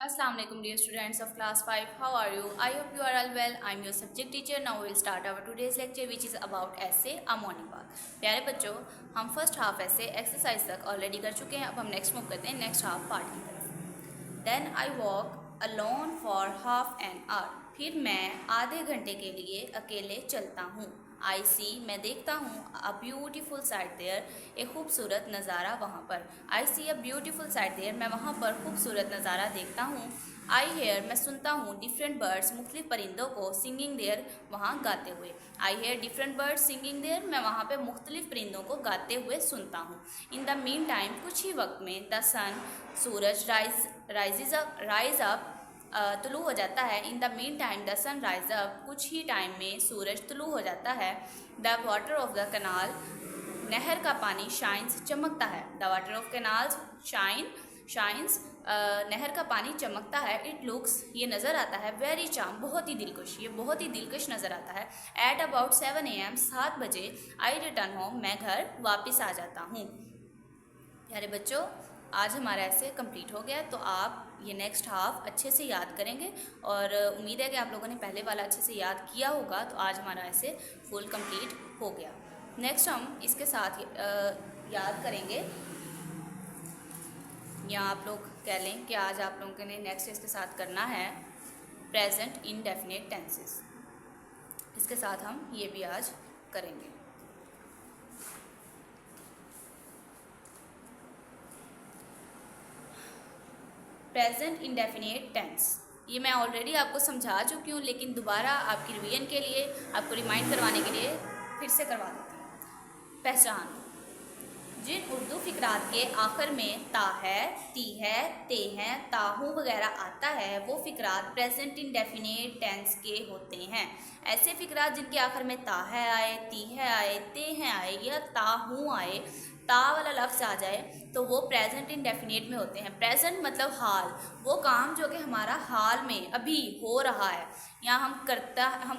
Assalamu alaikum dear students of class 5. How are you? I hope you are all well. I am your subject teacher. Now we will start our today's lecture which is about essay A Morning Walk. प्यारे बच्चों, हम first half ऐसे exercise तक already कर चुके हैं. अब हम नेक्स्ट मूव करते हैं नेक्स्ट हाफ पार्ट की तरफ. Then I walk alone for half an hour. फिर मैं आधे घंटे के लिए अकेले चलता हूँ. आई सी मैं देखता हूँ अ ब्यूटीफुल साइट देयर एक खूबसूरत नज़ारा वहाँ पर. आई सी अ ब्यूटीफुल साइट देयर मैं वहाँ पर खूबसूरत नज़ारा देखता हूँ. आई हेयर मैं सुनता हूँ डिफरेंट बर्ड्स मुख्तलिफ परिंदों को सिंगिंग देयर वहाँ गाते हुए. I hear different birds singing there मैं वहाँ पे मुख्तलिफ परिंदों को गाते हुए सुनता हूँ. इन द मीन टाइम कुछ ही वक्त में द सन सूरज राइज अप तुलू हो जाता है. In the meantime the sun rise up कुछ ही टाइम में सूरज तुलू हो जाता है. The water of the canal नहर का पानी शाइन्स चमकता है. The water of canal shines नहर का पानी चमकता है. इट लुक्स ये नज़र आता है वेरी चार्म बहुत ही दिलकश ये बहुत ही दिलकश नज़र आता है. एट अबाउट 7 AM 7 बजे आई रिटर्न होम मैं घर वापस आ जाता हूँ. प्यारे बच्चों, आज हमारा ऐसे कंप्लीट हो गया. तो आप ये नेक्स्ट हाफ अच्छे से याद करेंगे और उम्मीद है कि आप लोगों ने पहले वाला अच्छे से याद किया होगा. तो आज हमारा ऐसे फुल कंप्लीट हो गया. नेक्स्ट हम इसके साथ याद करेंगे या आप लोग कह लें कि आज आप लोगों ने नेक्स्ट इसके साथ करना है प्रेजेंट इंडेफिनिट टेंसेस. इसके साथ हम ये भी आज करेंगे. प्रेजेंट इंडेफिनिट टेंस ये मैं ऑलरेडी आपको समझा चुकी हूँ, लेकिन दोबारा आपकी रिवीजन के लिए आपको रिमाइंड करवाने के लिए फिर से करवा देती हूँ. पहचान जिन उर्दू फिक्रात के आखिर में ता है, ती है, ते हैं, ताहू वगैरह आता है वो फिक्रात प्रेजेंट इंडेफिनिट टेंस के होते हैं. ऐसे फिक्रात जिनके आखिर में ता है आए, ती है आए, ते हैं आए या ताहू आए, ता वाला लफ्ज़ आ जाए तो वो प्रेजेंट इंडेफिनिट में होते हैं. प्रेजेंट मतलब हाल, वो काम जो कि हमारा हाल में अभी हो रहा है या हम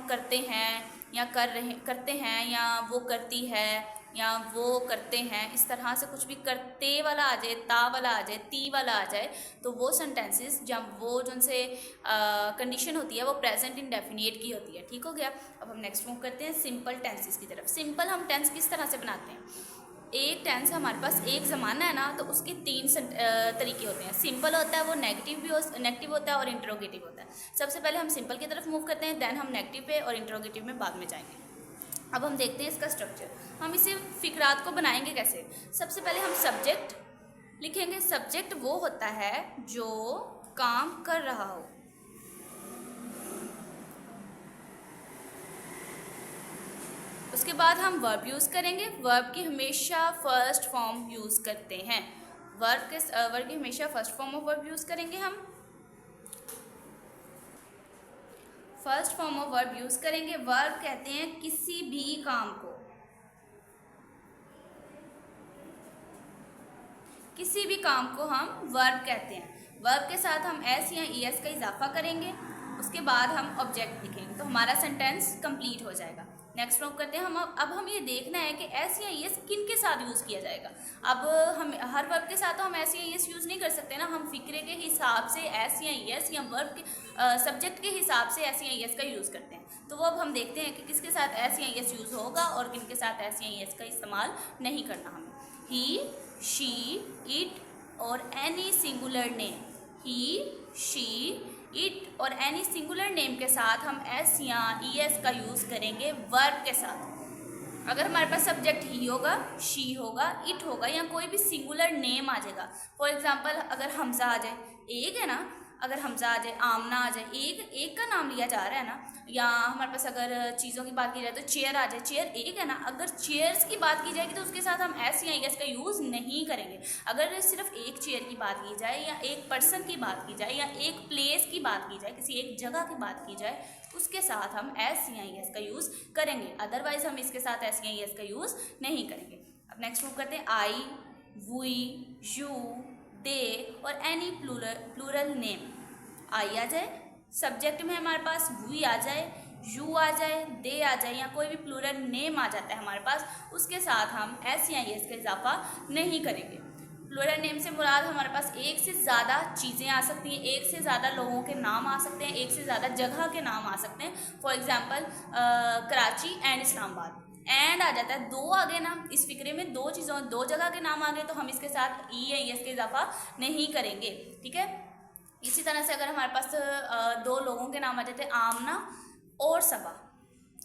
करते हैं या करते हैं या वो करती है या वो करते हैं. इस तरह से कुछ भी करते वाला आ जाए, ता वाला आ जाए, ती वाला आ जाए तो वो सेंटेंसेस जब वो जो उनसे कंडीशन होती है वो प्रेजेंट इंडेफिनिट की होती है. ठीक हो गया. अब हम नेक्स्ट मूव करते हैं सिंपल टेंसेस की तरफ. सिंपल हम टेंस किस तरह से बनाते हैं. एक टेंस हमारे पास एक ज़माना है ना, तो उसके 3 तरीके होते हैं. सिंपल होता है वो नेगेटिव होता है और इंट्रोगेटिव होता है. सबसे पहले हम सिंपल की तरफ मूव करते हैं, देन हम नेगेटिव पे और इंट्रोगेटिव में बाद में जाएंगे. अब हम देखते हैं इसका स्ट्रक्चर. हम इसे फिक्रात को बनाएंगे कैसे. सबसे पहले हम सब्जेक्ट लिखेंगे. सब्जेक्ट वो होता है जो काम कर रहा हो. उसके बाद हम वर्ब यूज़ करेंगे. वर्ब की हमेशा फर्स्ट फॉर्म यूज़ करते हैं. वर्ब की हमेशा first form of verb use करेंगे. हम first form of verb use करेंगे. वर्ब कहते हैं किसी भी काम को, किसी भी काम को हम वर्ब कहते हैं. वर्ब के साथ हम एस या ई एस का इजाफा करेंगे. उसके बाद हम ऑब्जेक्ट लिखेंगे तो हमारा सेंटेंस कंप्लीट हो जाएगा. नेक्स्ट मूव करते हैं हम. अब हमें ये देखना है कि एस या ई एस किन के साथ यूज़ किया जाएगा. अब हम हर वर्ब के साथ तो हम एस या ई एस यूज़ नहीं कर सकते ना. हम फिक्रे के हिसाब से एस या ई एस या वर्ब के सब्जेक्ट के हिसाब से एस या ई एस का यूज़ करते हैं. तो वो अब हम देखते हैं कि किसके साथ एस या ई एस यूज़ होगा और किन के साथ एस या ई एस का इस्तेमाल नहीं करना हमें. ही, शी, इट और any singular name. He, she, it और एनी सिंगुलर नेम के साथ हम एस या ई एस का यूज़ करेंगे वर्ब के साथ. अगर हमारे पास सब्जेक्ट ही होगा, शी होगा, इट होगा या कोई भी सिंगुलर नेम आ जाएगा. फॉर एग्जांपल अगर हमजा आ जाए, एक है ना, अगर हमजा आ जाए, आमना आ जाए, एक का नाम लिया जा रहा है ना. या हमारे पास अगर चीज़ों की बात की जाए तो चेयर आ जाए, चेयर एक है ना. अगर चेयर्स की बात की जाएगी तो उसके साथ हम एस या एस का यूज़ नहीं करेंगे. अगर सिर्फ एक चेयर की बात की जाए या एक पर्सन की बात की जाए या एक प्लेस की बात की जाए, किसी एक जगह की बात की जाए, उसके साथ हम एस या एस का यूज़ करेंगे. अदरवाइज हम इसके साथ एस या एस का यूज़ नहीं करेंगे. अब नेक्स्ट मूव करते हैं. आई, वी, यू, दे और एनी प्लूरल नेम. आई आ जाए, सब्जेक्ट में हमारे पास वी आ जाए, यू आ जाए, दे आ जाए या कोई भी प्लूरल नेम आ जाता है हमारे पास, उसके साथ हम एस या एस का इजाफा नहीं करेंगे. प्लूरल नेम से मुराद हमारे पास एक से ज़्यादा चीज़ें आ सकती हैं, एक से ज़्यादा लोगों के नाम आ सकते हैं, एक से ज़्यादा जगह के नाम आ सकते हैं। For example Karachi and Islamabad, and आ जाता है, दो आगे ना, इस फिक्रे में दो चीज़ों दो जगह के नाम आ गए तो हम इसके साथ ई या एस का इजाफा नहीं करेंगे, ठीक है। इसी तरह से अगर हमारे पास दो लोगों के नाम आ जाते हैं, आमना और सबा,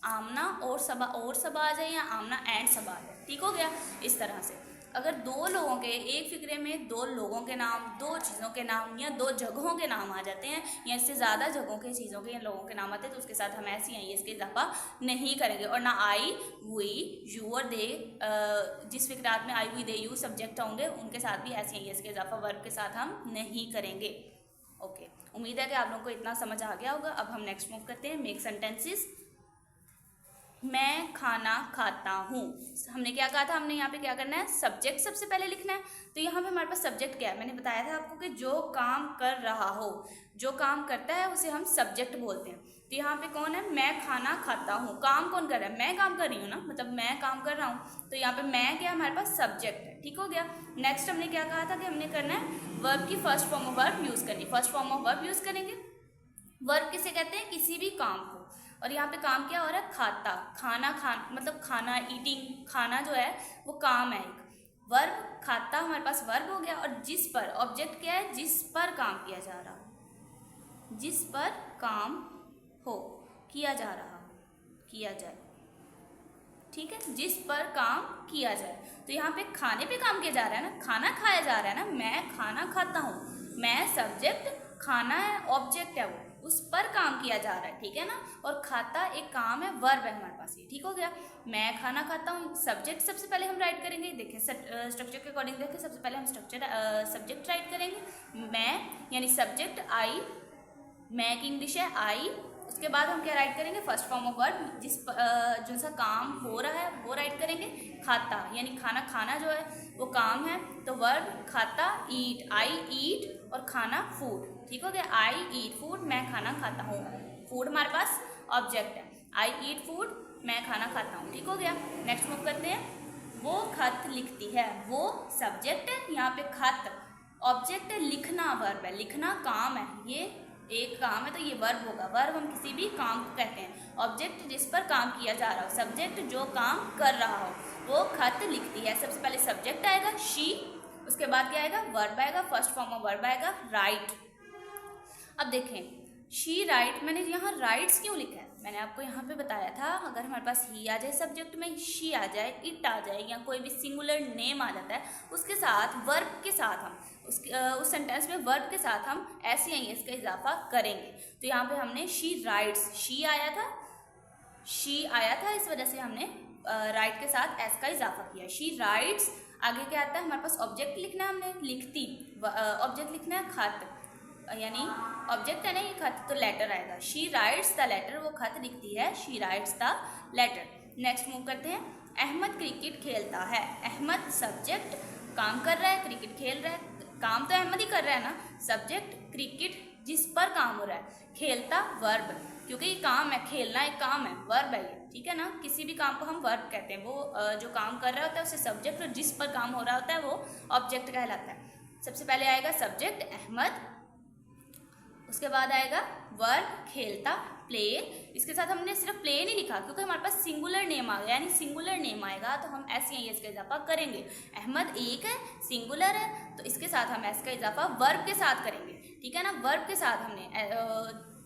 आमना और सबा आ जाए, या आमना एंड सबा आ जाए, ठीक हो गया। इस तरह से अगर दो लोगों के एक फिक्रे में दो लोगों के नाम, दो चीज़ों के नाम या दो जगहों के नाम आ जाते हैं, या इससे ज़्यादा जगहों के, चीज़ों के या लोगों के नाम आते हैं, तो उसके साथ हम ऐसी आई इसके इजाफा नहीं करेंगे। और ना आई, वी, यू और दे, जिस फिक्रात में आई, वी, दे, यू सब्जेक्ट होंगे उनके साथ भी ऐसी आई इसके इजाफा वर्ब के साथ हम नहीं करेंगे। ओके, उम्मीद है कि आप लोगों को इतना समझ आ गया होगा। अब हम नेक्स्ट मूव करते हैं, मेक सेंटेंसेस। मैं खाना खाता हूँ, हमने क्या कहा था, हमने यहाँ पे क्या करना है, सब्जेक्ट सबसे पहले लिखना है। तो यहाँ पे हमारे पास सब्जेक्ट क्या है, मैंने बताया था आपको कि जो काम कर रहा हो, जो काम करता है उसे हम सब्जेक्ट बोलते हैं। तो यहाँ पे कौन है, मैं खाना खाता हूँ, काम कौन कर रहा है, मैं काम कर रही हूँ ना, मतलब मैं काम कर रहा हूँ, तो यहाँ पे मैं क्या हमारे पास सब्जेक्ट है, ठीक हो गया। नेक्स्ट हमने क्या कहा था कि हमने करना है वर्ब की first form of verb use करनी, first form of verb use करेंगे। वर्ब किसे कहते हैं, किसी भी काम को, और यहाँ पे काम क्या हो रहा है, खाता, खाना, मतलब खाना, ईटिंग, खाना जो है वो काम है एक। वर्ब खाता हमारे पास वर्ब हो गया, और जिस पर, ऑब्जेक्ट क्या है, जिस पर काम किया जा रहा हो, जिस पर काम हो, किया जा रहा हो, किया जाए, ठीक है, जिस पर काम किया जाए। तो यहाँ पे खाने पे काम किया जा रहा है ना, खाना खाया जा रहा है ना, मैं खाना खाता हूँ, मैं सब्जेक्ट, खाना है ऑब्जेक्ट है, वो उस पर काम किया जा रहा है, ठीक है ना। और खाता एक काम है, वर्ब है हमारे पास, ये ठीक हो गया। मैं खाना खाता हूँ, सब्जेक्ट सबसे पहले हम राइट करेंगे, देखें स्ट्रक्चर के अकॉर्डिंग देखें, सबसे पहले हम सब्जेक्ट राइट करेंगे, मैं यानी सब्जेक्ट आई, मैं की इंग्लिश है आई। उसके बाद हम क्या राइट करेंगे, फर्स्ट फॉर्म ऑफ वर्ब, जिस जो सा काम हो रहा है वो राइट करेंगे, खाता यानी खाना, खाना जो है वो काम है, तो वर्ब खाता, ईट, आई ईट, और खाना फूड, ठीक हो गया। आई ईट फूड, मैं खाना खाता हूँ, फूड हमारे पास ऑब्जेक्ट है, आई ईट फूड, मैं खाना खाता हूँ, ठीक हो गया। नेक्स्ट मूव करते हैं, वो खत लिखती है, वो सब्जेक्ट है, यहाँ पे खत ऑब्जेक्ट है, लिखना वर्ब है, लिखना काम है, ये एक काम है तो ये वर्ब होगा। वर्ब हम किसी भी काम को कहते हैं, ऑब्जेक्ट जिस पर काम किया जा रहा हो, सब्जेक्ट जो काम कर रहा हो, वो खत लिखती है। सबसे पहले सब्जेक्ट आएगा शी, उसके बाद क्या आएगा, वर्ब आएगा, फर्स्ट फॉर्म ऑफ वर्ब आएगा राइट। अब देखें, शी राइट, मैंने यहाँ राइट्स क्यों लिखा है, मैंने आपको यहाँ पे बताया था, अगर हमारे पास ही आ जाए सब्जेक्ट में, शी आ जाए, इट आ जाए, या कोई भी सिंगुलर नेम आ जाता है, उसके साथ वर्ब के साथ हम उस सेंटेंस में वर्ब के साथ हम ऐसे ही इसका इजाफा करेंगे। तो यहाँ पे हमने शी राइट्स, शी आया था, इस वजह से हमने राइट के साथ एस का इजाफा किया, शी राइट्स। आगे क्या आता है हमारे पास, ऑब्जेक्ट लिखना है हमने, लिखती, ऑब्जेक्ट लिखना है खत, यानी ऑब्जेक्ट है ना ये खत, तो लेटर आएगा, शी राइट्स द लेटर, वो खत लिखती है, she writes the letter. Next move करते हैं, अहमद क्रिकेट खेलता है, अहमद सब्जेक्ट, काम कर रहा है, क्रिकेट खेल रहा है, काम तो अहमद ही कर रहा है ना, सब्जेक्ट क्रिकेट जिस पर काम हो रहा है, खेलता वर्ब, क्योंकि ये काम है, खेलना एक काम है, वर्ब है ये, ठीक है ना। किसी भी काम को हम वर्ब कहते हैं, वो जो काम कर रहा होता है उसे सब्जेक्ट, और जिस पर काम हो रहा होता है वो ऑब्जेक्ट कहलाता है। सबसे पहले आएगा सब्जेक्ट अहमद, उसके बाद आएगा वर्ब खेलता, प्ले, इसके साथ हमने सिर्फ प्ले नहीं लिखा क्योंकि हमारे पास सिंगुलर नेम आ गया, यानी सिंगुलर नेम आएगा तो हम एस या एस का इजाफा करेंगे। अहमद एक है, सिंगुलर है, तो इसके साथ हम एस का इजाफा वर्ब के साथ करेंगे, ठीक है ना। वर्ब के साथ हमने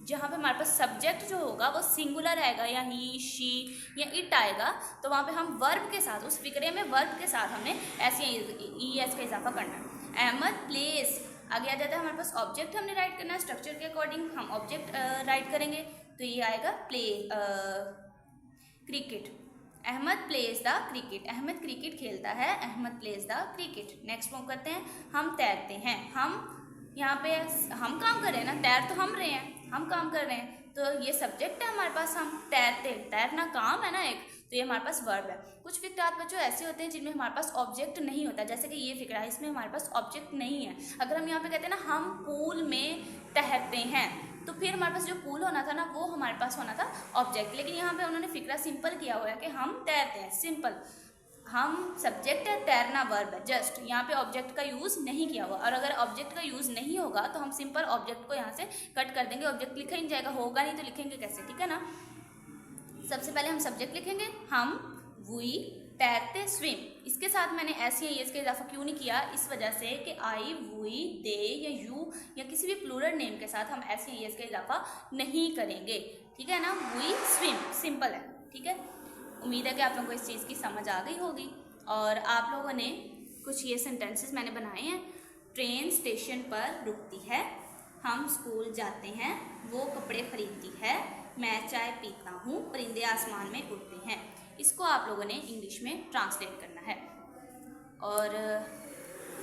जहाँ पे हमारे पास सब्जेक्ट जो होगा वो सिंगुलर आएगा, या ही, शी या इट आएगा, तो वहाँ पे हम वर्ब के साथ, उस फिक्रे में वर्ब के साथ हमने एस या ई एस का इजाफा करना है। अहमद प्लेस, आगे आ जाता है हमारे पास ऑब्जेक्ट हमने राइट करना है, स्ट्रक्चर के अकॉर्डिंग हम ऑब्जेक्ट राइट करेंगे, तो ये आएगा play, cricket, Ahmad plays the cricket, Ahmad cricket खेलता है, Ahmad plays the cricket. Next move करते हैं, हम तैरते हैं, हम यहाँ पे हम काम कर रहे हैं ना, तैर तो हम रहे हैं, हम काम कर रहे हैं, तो ये सब्जेक्ट है हमारे पास, हम तैरते, तैरना काम है ना एक, तो ये हमारे पास वर्ब है। कुछ फिक्रात बच्चों ऐसे होते हैं जिनमें हमारे पास ऑब्जेक्ट नहीं होता, जैसे कि ये फिक्रा है, इसमें हमारे पास ऑब्जेक्ट नहीं है। अगर हम यहाँ पे कहते हैं ना हम पूल में तैरते हैं, तो फिर हमारे पास जो पूल होना था ना वो हमारे पास होना था ऑब्जेक्ट, लेकिन यहाँ पे उन्होंने फिक्रा सिंपल किया हुआ है कि हम तैरते हैं, सिंपल। हम सब्जेक्ट है, तैरना वर्ब है, जस्ट यहाँ पे ऑब्जेक्ट का यूज़ नहीं किया हुआ। और अगर ऑब्जेक्ट का यूज़ नहीं होगा तो हम सिंपल ऑब्जेक्ट को यहाँ से कट कर देंगे, ऑब्जेक्ट लिखा ही नहीं जाएगा, होगा नहीं तो लिखेंगे कैसे, ठीक है ना। सबसे पहले हम सब्जेक्ट लिखेंगे, हम, वी, तैरते, स्विम। इसके साथ मैंने एस या एस का इजाफा क्यों नहीं किया, इस वजह से कि आई, वी, दे या यू या किसी भी प्लूरल नेम के साथ हम एस या एस का इजाफा नहीं करेंगे, ठीक है ना। वी स्विम, सिंपल है, ठीक है। उम्मीद है कि आप लोगों को इस चीज़ की समझ आ गई होगी। और आप लोगों ने कुछ ये सेंटेंसेस मैंने बनाए हैं। ट्रेन स्टेशन पर रुकती है, हम स्कूल जाते हैं, वो कपड़े खरीदती है, मैं चाय पीता हूँ, परिंदे आसमान में उड़ते हैं। इसको आप लोगों ने इंग्लिश में ट्रांसलेट करना है। और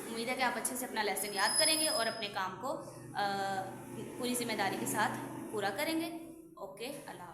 उम्मीद है कि आप अच्छे से अपना लेसन याद करेंगे और अपने काम को पूरी जिम्मेदारी के साथ पूरा करेंगे। ओके, अल्लाह।